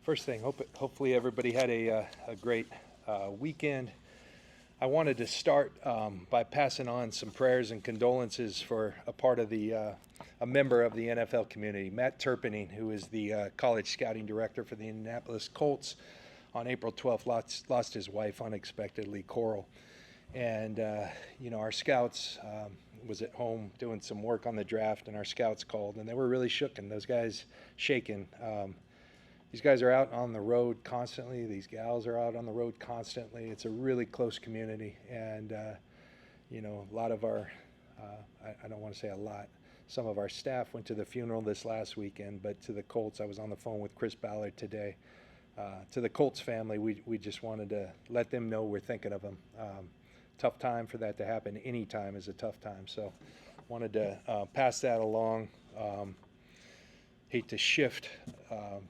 First thing, hopefully everybody had a great weekend. I wanted to start by passing on some prayers and condolences for a member of the NFL community, Matt Turpening, who is the college scouting director for the Indianapolis Colts. On April 12th, lost his wife unexpectedly, Coral. And, our scouts was at home doing some work on the draft, and our scouts called, and they were really shooken. Those guys shaken. These guys are out on the road constantly. These gals are out on the road constantly. It's a really close community, and a lot of our, I don't want to say a lot, some of our staff went to the funeral this last weekend, but to the Colts, I was on the phone with Chris Ballard today. To the Colts family, we just wanted to let them know we're thinking of them. Tough time for that to happen. Any time is a tough time, so wanted to pass that along. Hate to shift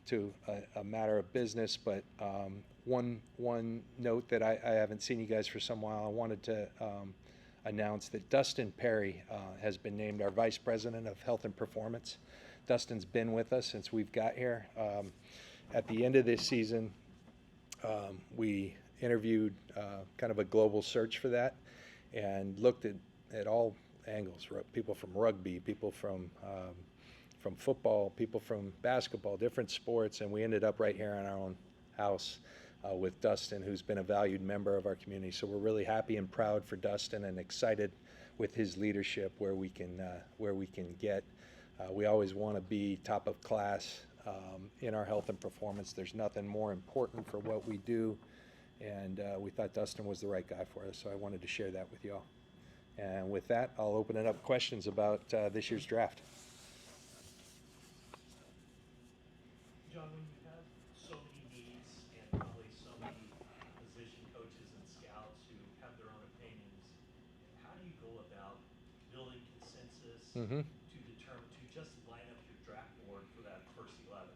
to a matter of business, but one note that I haven't seen you guys for some while, I wanted to announce that Dustin Perry has been named our Vice President of Health and Performance. Dustin's been with us since we've got here. At the end of this season, we interviewed kind of a global search for that and looked at all angles, people from rugby, people from football, people from basketball, different sports, and we ended up right here in our own house with Dustin, who's been a valued member of our community. So we're really happy and proud for Dustin and excited with his leadership where we can get. We always want to be top of class in our health and performance. There's nothing more important for what we do, and we thought Dustin was the right guy for us, so I wanted to share that with you all. And with that, I'll open it up questions about this year's draft. John, when you have so many needs and probably so many position coaches and scouts who have their own opinions, how do you go about building consensus to just line up your draft board for that first 11?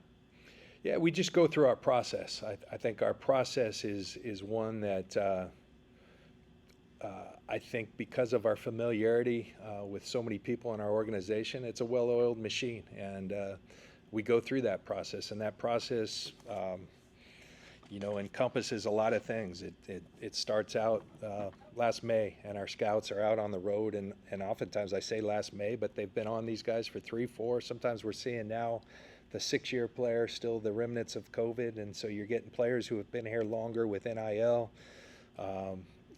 Yeah, we just go through our process. I think our process is one that I think because of our familiarity with so many people in our organization, it's a well-oiled machine, and we go through that process, and that process, encompasses a lot of things. It starts out last May, and our scouts are out on the road, and oftentimes I say last May, but they've been on these guys for 3, 4. Sometimes we're seeing now the 6-year player, still the remnants of COVID, and so you're getting players who have been here longer with NIL.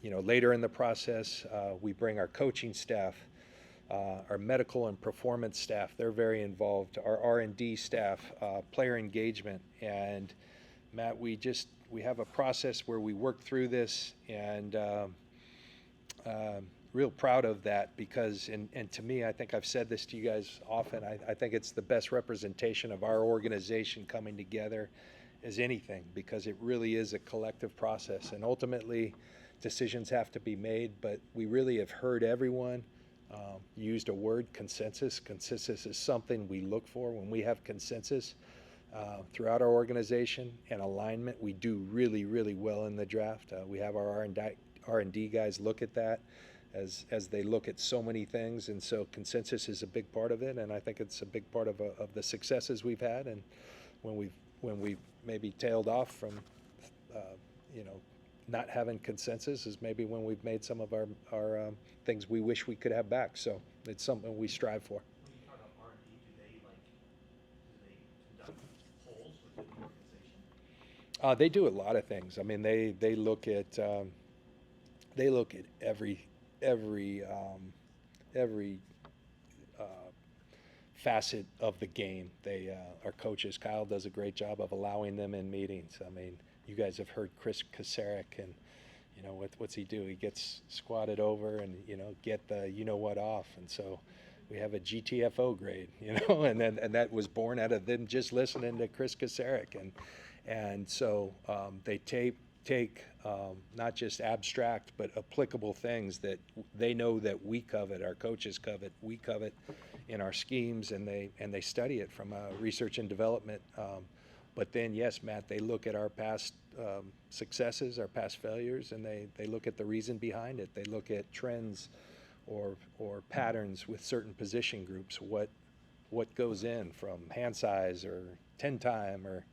Later in the process, we bring our coaching staff. Our medical and performance staff, they're very involved. Our R&D staff, player engagement, and Matt, we have a process where we work through this, and real proud of that because, and to me, I think I've said this to you guys often, I think it's the best representation of our organization coming together as anything, because it really is a collective process, and ultimately decisions have to be made, but we really have heard everyone. Used a word, consensus. Consensus is something we look for. When we have consensus throughout our organization and alignment, we do really, really well in the draft. We have our R&D guys look at that as they look at so many things, and so consensus is a big part of it, and I think it's a big part of the successes we've had. And when we've maybe tailed off from not having consensus is maybe when we've made some of our things we wish we could have back. So it's something we strive for. When you talk about R&D, do they conduct polls within the organization? They do a lot of things. I mean, they look at every facet of the game. Our coaches, Kyle does a great job of allowing them in meetings. I mean, you guys have heard Chris Kasarik, and what's he do? He gets squatted over and get the what off, and so we have a GTFO grade, and that was born out of them just listening to Chris Kasarik, and so they take not just abstract but applicable things that they know that we covet, our coaches covet, we covet in our schemes, and they study it from a research and development. But then, yes, Matt, they look at our past successes, our past failures, and they look at the reason behind it. They look at trends or patterns with certain position groups. What what goes in from hand size or 10 time or,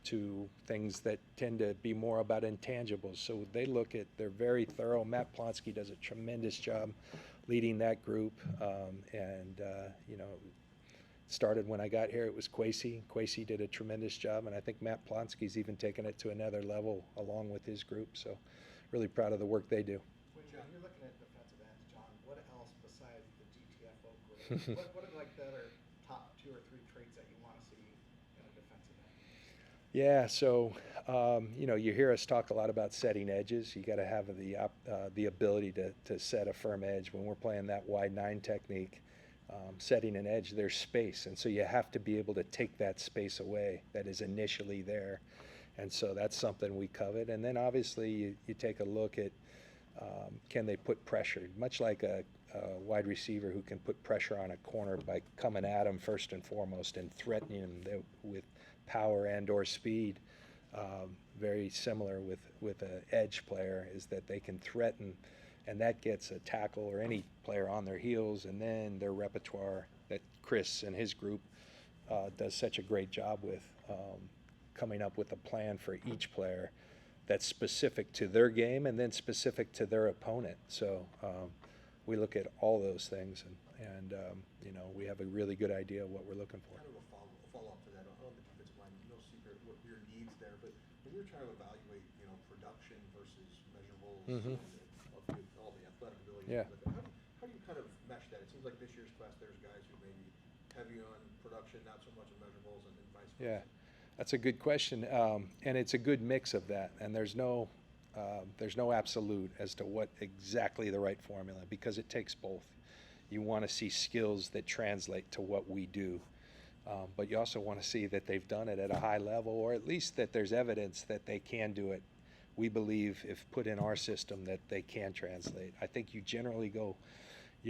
to things that tend to be more about intangibles. So they're very thorough. Matt Plonsky does a tremendous job leading that group. Started when I got here, it was Quasey. Quasey did a tremendous job, and I think Matt Plonsky's even taken it to another level along with his group. So really proud of the work they do. When you're looking at defensive ends, John, what else besides the GTFO grade? what are like the other top 2 or 3 traits that you want to see in a defensive end? Yeah, so you hear us talk a lot about setting edges. You got to have the ability to set a firm edge. When we're playing that wide 9 technique, setting an edge, there's space, and so you have to be able to take that space away that is initially there, and so that's something we covet. And then obviously you take a look at can they put pressure, much like a wide receiver who can put pressure on a corner by coming at him first and foremost and threatening him with power and or speed. Very similar with an edge player is that they can threaten, and that gets a tackle or any player on their heels, and then their repertoire that Chris and his group does such a great job with, coming up with a plan for each player that's specific to their game and then specific to their opponent. So we look at all those things, and we have a really good idea of what we're looking for. Kind of a follow-up to that on the defensive line. No secret what your needs there, but when you're trying to evaluate, production versus measurables Mhm. of all the athletic ability, Yeah. how do you kind of mesh that? It seems like this year's class, there's guys who maybe heavy on production, not so much on measurables, and vice versa. Yeah, that's a good question, and it's a good mix of that. And there's no absolute as to what exactly the right formula, because it takes both. You want to see skills that translate to what we do, but you also want to see that they've done it at a high level, or at least that there's evidence that they can do it. We believe if put in our system that they can translate. I think you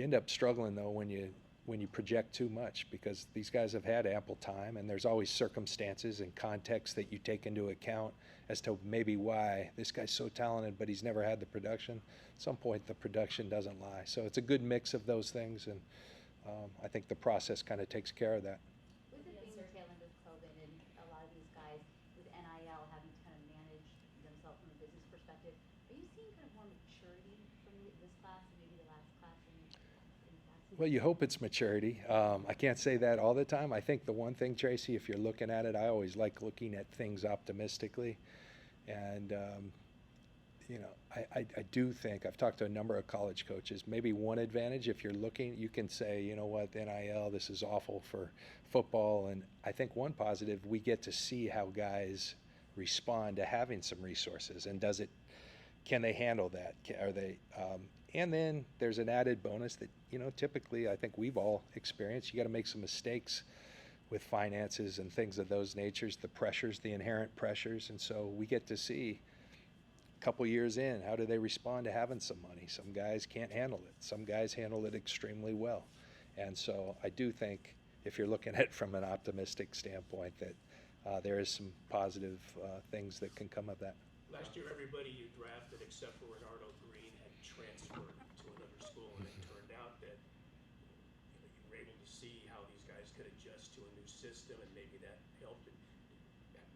end up struggling though when you project too much, because these guys have had ample time, and there's always circumstances and context that you take into account as to maybe why this guy's so talented but he's never had the production. At some point the production doesn't lie. So it's a good mix of those things, and I think the process kind of takes care of that. With it being the tail end of COVID and a lot of these guys with NIL having to kind of manage themselves from a business perspective, are you seeing kind of more maturity from this class and maybe the last class in past? Well, you hope it's maturity. I can't say that all the time. I think the one thing, Tracy, if you're looking at it, I always like looking at things optimistically. And, I do think, I've talked to a number of college coaches, maybe one advantage, if you're looking, you can say, you know what, NIL, this is awful for football. And I think one positive, we get to see how guys respond to having some resources, and can they handle that? Are they, and then there's an added bonus that, typically I think we've all experienced. You got to make some mistakes with finances and things of those natures, the inherent pressures. And so we get to see a couple years in, how do they respond to having some money? Some guys can't handle it. Some guys handle it extremely well. And so I do think if you're looking at it from an optimistic standpoint, that there is some positive things that can come of that. Last year, everybody you drafted except for Renardo Green had transferred to another school, and it turned out that you were able to see how these guys could adjust to a new system, and maybe that helped.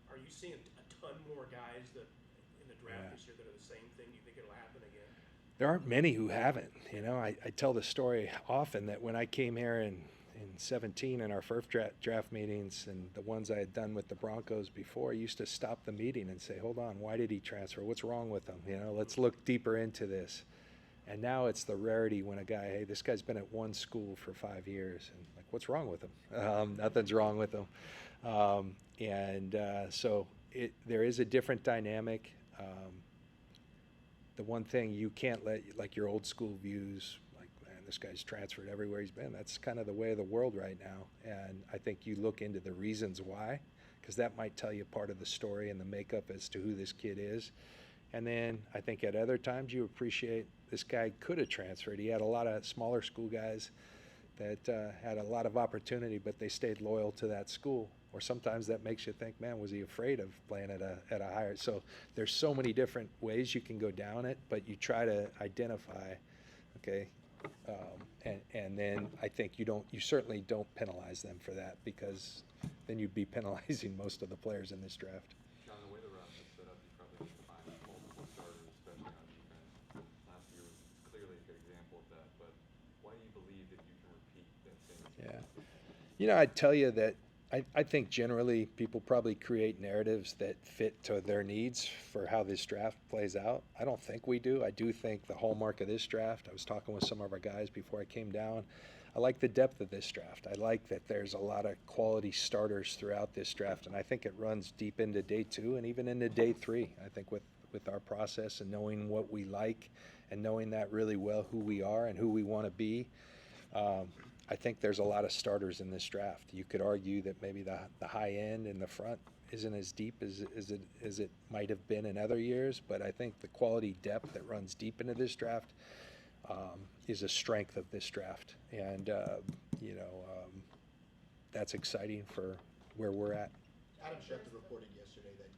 Are you seeing a ton more guys that in the draft this year that are the same thing? Do you think it'll happen again? There aren't many who haven't. I tell the story often that when I came here in 17 in our first draft meetings, and the ones I had done with the Broncos before, I used to stop the meeting and say, hold on, why did he transfer? What's wrong with him? Let's look deeper into this. And now it's the rarity when a guy, hey, this guy's been at one school for 5 years, and like, what's wrong with him? Nothing's wrong with him. So there is a different dynamic. The one thing you can't let, like your old school views, like, man, this guy's transferred everywhere he's been. That's kind of the way of the world right now. And I think you look into the reasons why, because that might tell you part of the story and the makeup as to who this kid is. And then I think at other times you appreciate this guy could have transferred. He had a lot of smaller school guys that had a lot of opportunity, but they stayed loyal to that school. Or sometimes that makes you think, man, was he afraid of playing at a higher? So there's so many different ways you can go down it, but you try to identify, okay, And then I think you certainly don't penalize them for that, because then you'd be penalizing most of the players in this draft. John, the way the roster is set up, you probably need to find multiple starters, especially on defense. Last year was clearly a good example of that, but why do you believe that you can repeat that same Yeah. I'd tell you that I think generally people probably create narratives that fit to their needs for how this draft plays out. I don't think we do. I do think the hallmark of this draft, I was talking with some of our guys before I came down, I like the depth of this draft. I like that there's a lot of quality starters throughout this draft, and I think it runs deep into day 2 and even into day 3. I think with our process and knowing what we like and knowing that really well, who we are and who we want to be, I think there's a lot of starters in this draft. You could argue that maybe the high end in the front isn't as deep as it might have been in other years, but I think the quality depth that runs deep into this draft is a strength of this draft, and that's exciting for where we're at. Adam Schefter reported yesterday that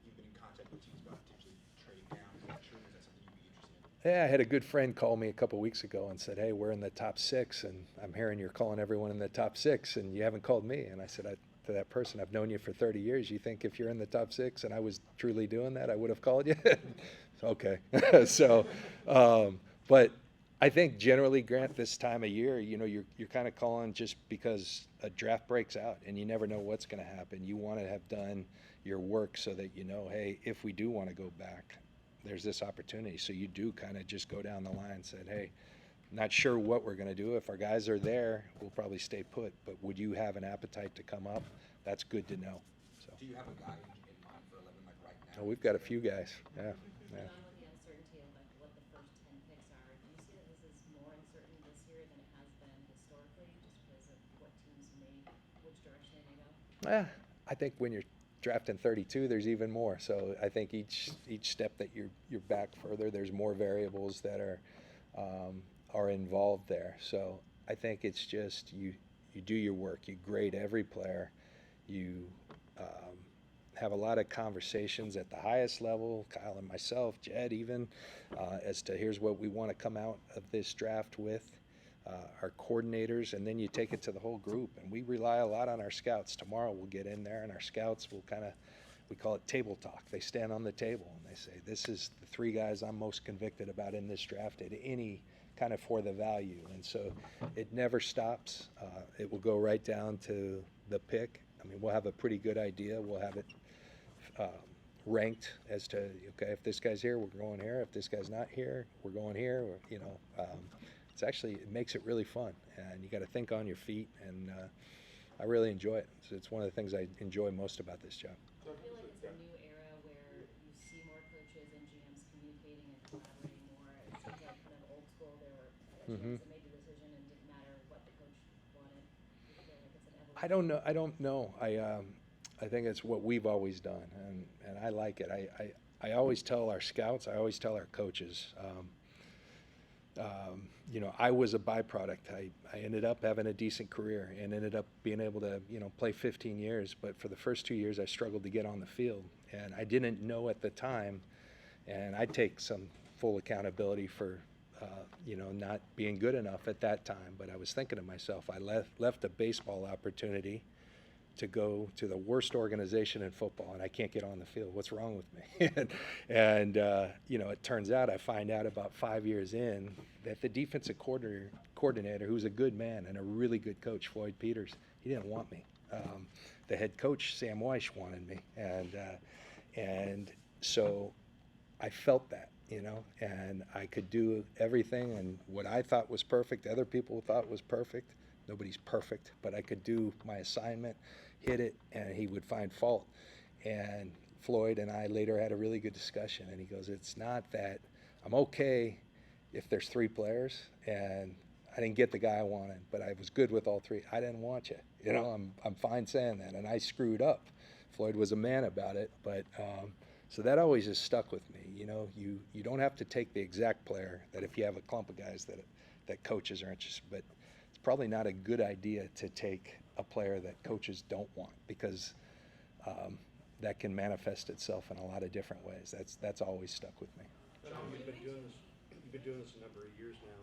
you've been in contact with teams about potentially trading down. Is that true? Is that something you'd be interested in? Yeah, I had a good friend call me a couple weeks ago and said, "Hey, we're in the top 6, and I'm hearing you're calling everyone in the top 6, and you haven't called me." And I said to that person, "I've known you for 30 years. You think if you're in the top 6 and I was truly doing that, I would have called you?" Okay. So, but I think generally, Grant, this time of year, you're kind of calling just because a draft breaks out and you never know what's going to happen. You want to have done your work so that hey, if we do want to go back, there's this opportunity. So you do kind of just go down the line and said, "Hey, not sure what we're going to do. If our guys are there, we'll probably stay put. But would you have an appetite to come up? That's good to know." So Do you have a guy in mind for 11, like right now? we've got a few guys. Yeah. John, with the uncertainty of like what the first 10 picks are, do you see that this is more uncertain this year than it has been historically, just because of what teams which direction they may go? I think when you're drafting 32, there's even more. So I think each step that you're back further, there's more variables that are involved there. So I think it's just you do your work, you grade every player, you have a lot of conversations at the highest level, Kyle and myself, Jed even, as to here's what we want to come out of this draft with. Our coordinators, and then you take it to the whole group. And we rely a lot on our scouts. Tomorrow we'll get in there, and our scouts will we call it table talk. They stand on the table and they say, "This is the 3 guys I'm most convicted about in this draft at any kind of for the value." And so it never stops. It will go right down to the pick. I mean, we'll have a pretty good idea. We'll have it ranked as to, okay, if this guy's here, we're going here. If this guy's not here, we're going here. Or, it makes it really fun, and you got to think on your feet, and I really enjoy it. So it's one of the things I enjoy most about this job. Do you feel like it's a new era where you see more coaches and GMs communicating and collaborating more? It seems like kind of old school, there were GMs that made the decision and didn't matter what the coach wanted. Do you feel like it's an evolution? I don't know. I think it's what we've always done, and I like it. I always tell our scouts, I always tell our coaches, I was a byproduct. I ended up having a decent career and ended up being able to, play 15 years. But for the first 2 years, I struggled to get on the field. And I didn't know at the time, and I take some full accountability for, not being good enough at that time. But I was thinking to myself, I left a baseball opportunity to go to the worst organization in football, and I can't get on the field. What's wrong with me? and it turns out, I find out about 5 years in that the defensive coordinator, who's a good man and a really good coach, Floyd Peters, he didn't want me. The head coach, Sam Weish, wanted me, and so I felt that, and I could do everything, and what I thought was perfect, other people thought was perfect. Nobody's perfect, but I could do my assignment, hit it, and he would find fault. And Floyd and I later had a really good discussion, and he goes, "It's not that I'm okay if there's 3 players, and I didn't get the guy I wanted, but I was good with all 3. I didn't want you. I'm fine saying that, and I screwed up." Floyd was a man about it, but so that always has stuck with me. You don't have to take the exact player that if you have a clump of guys that coaches are interested, but probably not a good idea to take a player that coaches don't want, because that can manifest itself in a lot of different ways. That's always stuck with me. John, you've been doing this a number of years now,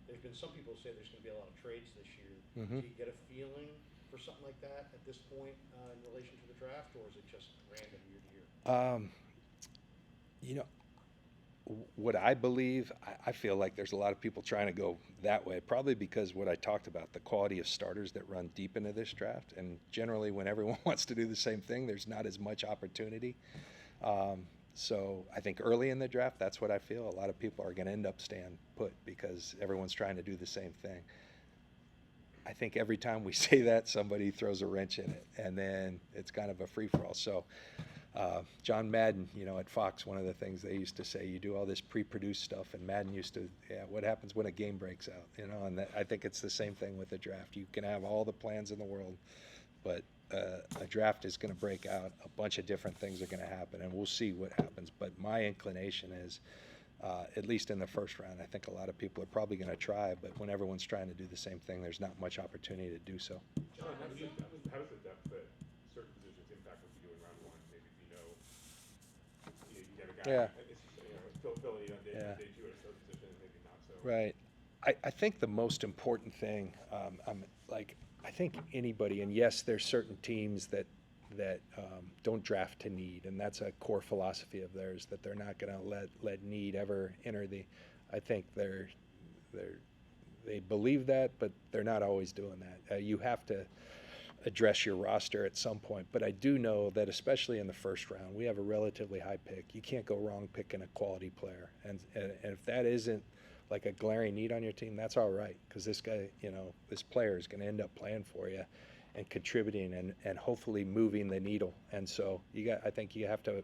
and there's been some people say there's gonna be a lot of trades this year. Mhm. Do you get a feeling for something like that at this point, in relation to the draft, or is it just random year to year? You know, what I believe, I feel like there's a lot of people trying to go that way, probably because what I talked about, the quality of starters that run deep into this draft. And generally, when everyone wants to do the same thing, there's not as much opportunity. So I think early in the draft, that's what I feel. A lot of people are going to end up staying put because everyone's trying to do the same thing. I think every time we say that, somebody throws a wrench in it, and then it's kind of a free-for-all. So John Madden, at Fox, one of the things they used to say, you do all this pre-produced stuff, and Madden used to, what happens when a game breaks out, and I think it's the same thing with the draft. You can have all the plans in the world, but a draft is going to break out. A bunch of different things are going to happen, and we'll see what happens. But my inclination is, at least in the first round, I think a lot of people are probably going to try, but when everyone's trying to do the same thing, there's not much opportunity to do so. John, how does the depth at certain positions impact what you do in round one? Maybe if you have a guy, Yeah. Philly on day, Yeah. day two at a certain position, maybe not so. Right. I think the most important thing, I think anybody, and yes, there's certain teams that don't draft to need, and that's a core philosophy of theirs, that they're not going to let need ever enter the. I think they believe that, but they're not always doing that. You have to address your roster at some point, but I do know that especially in the first round, we have a relatively high pick. You can't go wrong picking a quality player, and if that isn't like a glaring need on your team, that's all right, because this guy, this player is going to end up playing for you and contributing and hopefully moving the needle. And so I think you have to,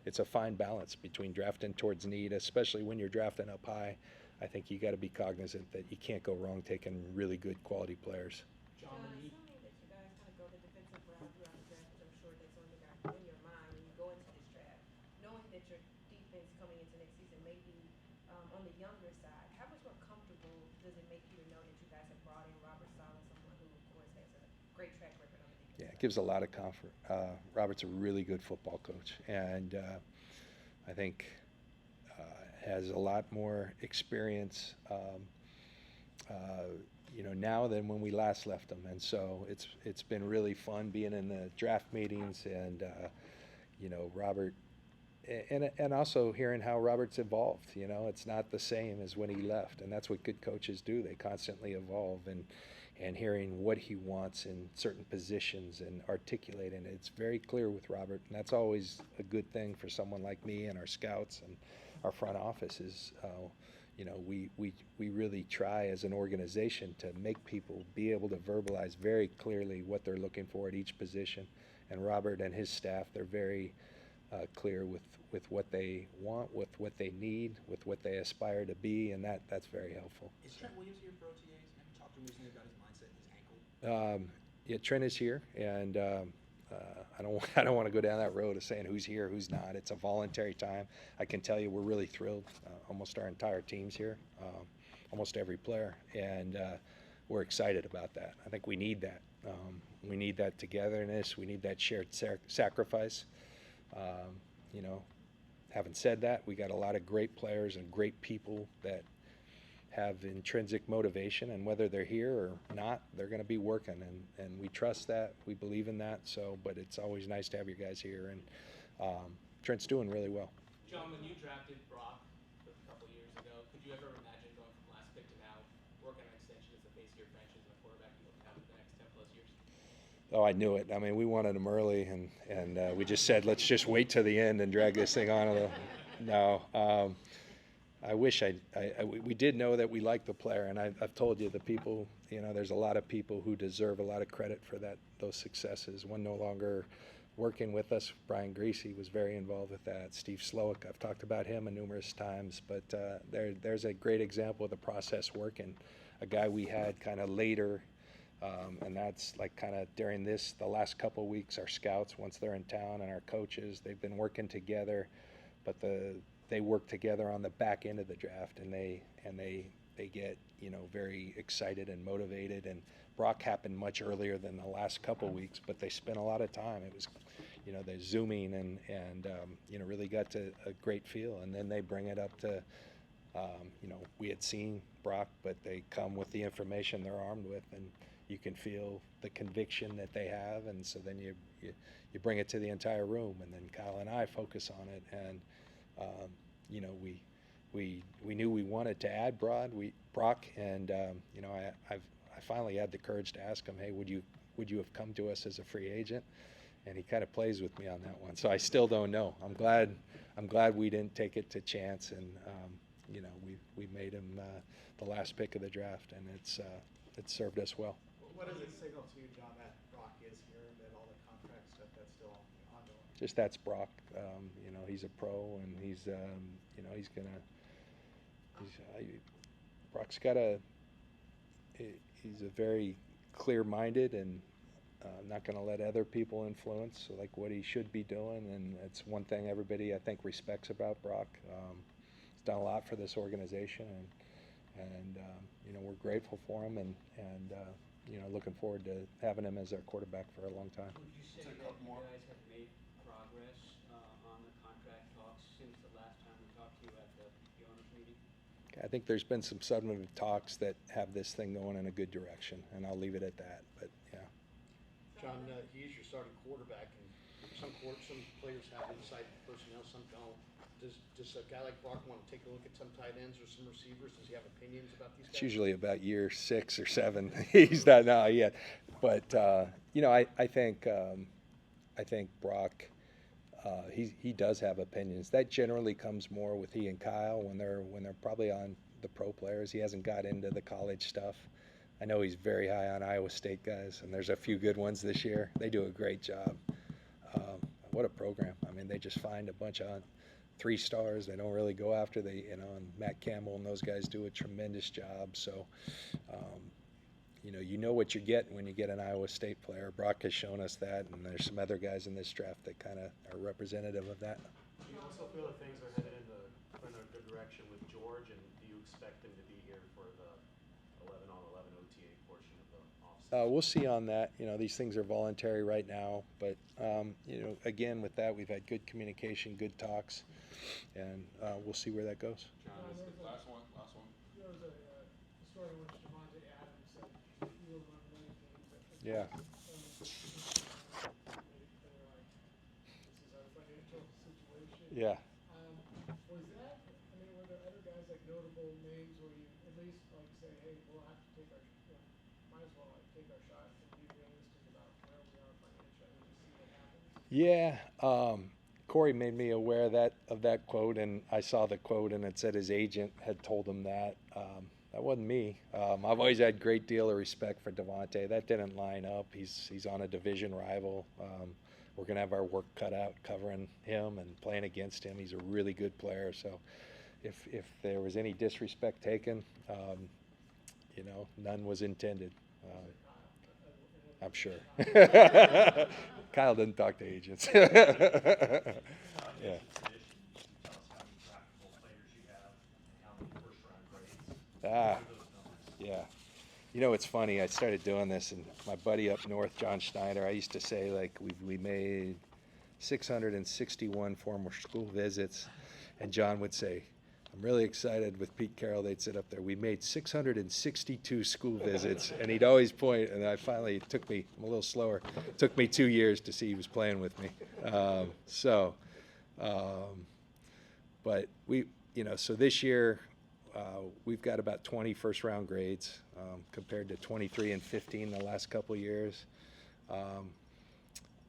it's a fine balance between drafting towards need, especially when you're drafting up high. I think you got to be cognizant that you can't go wrong taking really good quality players. John, assuming that you guys kind of go the defensive route throughout the draft, which I'm sure that's on your mind when you go into this draft, knowing that your defense coming into next season may be on the younger side, how much more comfortable does it make you to know that you guys have brought in Robert Saleh, someone who, of course, has a great track record on the defense? Yeah, it gives a lot of comfort. Robert's a really good football coach, and I think has a lot more experience, now than when we last left him. And so it's been really fun being in the draft meetings, and Robert, and also hearing how Robert's evolved. It's not the same as when he left, and that's what good coaches do. They constantly evolve, and hearing what he wants in certain positions and articulating it. It's very clear with Robert, and that's always a good thing for someone like me and our scouts and our front office is, we really try as an organization to make people be able to verbalize very clearly what they're looking for at each position. And Robert and his staff, they're very clear with what they want, with what they need, with what they aspire to be, and that's very helpful. Is Trent Williams here for OTAs? Have you talked to him recently about his mindset and his ankle? Yeah, Trent is here, and I don't want to go down that road of saying who's here, who's not. It's a voluntary time. I can tell you we're really thrilled. Almost our entire team's here, almost every player, and we're excited about that. I think we need that. We need that togetherness. We need that shared sacrifice. Having said that, we got a lot of great players and great people that have intrinsic motivation, and whether they're here or not, they're going to be working, and we trust that, we believe in that. So, but it's always nice to have you guys here, and Trent's doing really well. John, when you drafted Brock a couple years ago, could you ever imagine going from last pick to now, working on extension as the face of your franchise and a quarterback you hope to have for the next 10 plus years? Oh, I knew it. I mean, we wanted him early, and we just said, let's just wait to the end and drag this thing on a little. No. I wish we did know that we liked the player, and I've told you the people, there's a lot of people who deserve a lot of credit for those successes. One no longer working with us, Brian Greasy, was very involved with that. Steve Slowick, I've talked about him numerous times, but there's a great example of the process working. A guy we had kind of later, and that's like kind of during the last couple of weeks, our scouts, once they're in town, and our coaches, they've been working together, but they work together on the back end of the draft, and they get very excited and motivated. And Brock happened much earlier than the last couple weeks, but they spent a lot of time. It was they zooming and really got to a great feel, and then they bring it up to You know, we had seen Brock, but they come with the information they're armed with, and you can feel the conviction that they have, and so then you bring it to the entire room, and then Kyle and I focus on it, and you know, we knew we wanted to add Brock, and you know, I finally had the courage to ask him, hey, would you have come to us as a free agent? And he kind of plays with me on that one, so I still don't know. I'm glad we didn't take it to chance, and you know, we made him the last pick of the draft, and it's served us well. What does it signal to you, John, that Brock is here and that all the contract stuff that's still ongoing? Just that's Brock. You know, he's a pro, and he's you know, Brock's got he's a very clear-minded and not going to let other people influence like what he should be doing, and it's one thing everybody I think respects about Brock. He's done a lot for this organization, and you know, we're grateful for him, and you know, looking forward to having him as our quarterback for a long time. Would you say that you guys have made progress on the contract talks since the last time we talked to you at the owners meeting? I think there's been some substantive talks that have this thing going in a good direction, and I'll leave it at that. But yeah. John, he is your starting quarterback, and some players have inside personnel, some don't. Does a guy like Brock want to take a look at some tight ends or some receivers? Does he have opinions about these guys? It's usually about year 6 or 7. He's not now yet, but you know, I think Brock, he does have opinions. That generally comes more with he and Kyle when they're probably on the pro players. He hasn't got into the college stuff. I know he's very high on Iowa State guys, and there's a few good ones this year. They do a great job. What a program! I mean, they just find a bunch of 3 stars. They don't really go after you know, and Matt Campbell and those guys do a tremendous job. So, you know what you get when you get an Iowa State player. Brock has shown us that, and there's some other guys in this draft that kind of are representative of that. Do you also feel that things are headed in a good direction with George, and do you expect him to be here for the 11-on-11 OTA portion of the offseason? We'll see on that. You know, these things are voluntary right now, but you know, again, with that, we've had good communication, good talks, and we'll see where that goes. John, is the last one. There was a story in which Devontae Adams said he will run many games at the Yeah. made it clear, like, this is our financial situation. Yeah. Was that, I mean, were there other guys, like notable names where you at least like say, hey, we'll have to take our, you know, might as well like take our shot and be realistic about where we are financially and just see what happens? Yeah. Corey made me aware of that quote, and I saw the quote, and it said his agent had told him that. That wasn't me. I've always had a great deal of respect for Devontae. That didn't line up. He's on a division rival. We're going to have our work cut out covering him and playing against him. He's a really good player. So if there was any disrespect taken, you know, none was intended. I'm sure. Kyle didn't talk to agents. Yeah. Yeah. You know, it's funny. I started doing this, and my buddy up north, John Schneider, I used to say, like, we made 661 former school visits, and John would say, I'm really excited with Pete Carroll. They'd sit up there. We made 662 school visits, and he'd always point. And I finally, it took me, I'm a little slower. It took me 2 years to see he was playing with me. But we, you know, so this year we've got about 20 first-round grades compared to 23 and 15 the last couple of years.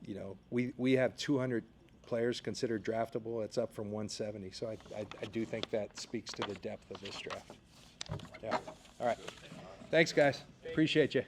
You know, we have 200 players considered draftable. It's up from 170. So I do think that speaks to the depth of this draft. Yeah. All right. Thanks, guys. Appreciate you.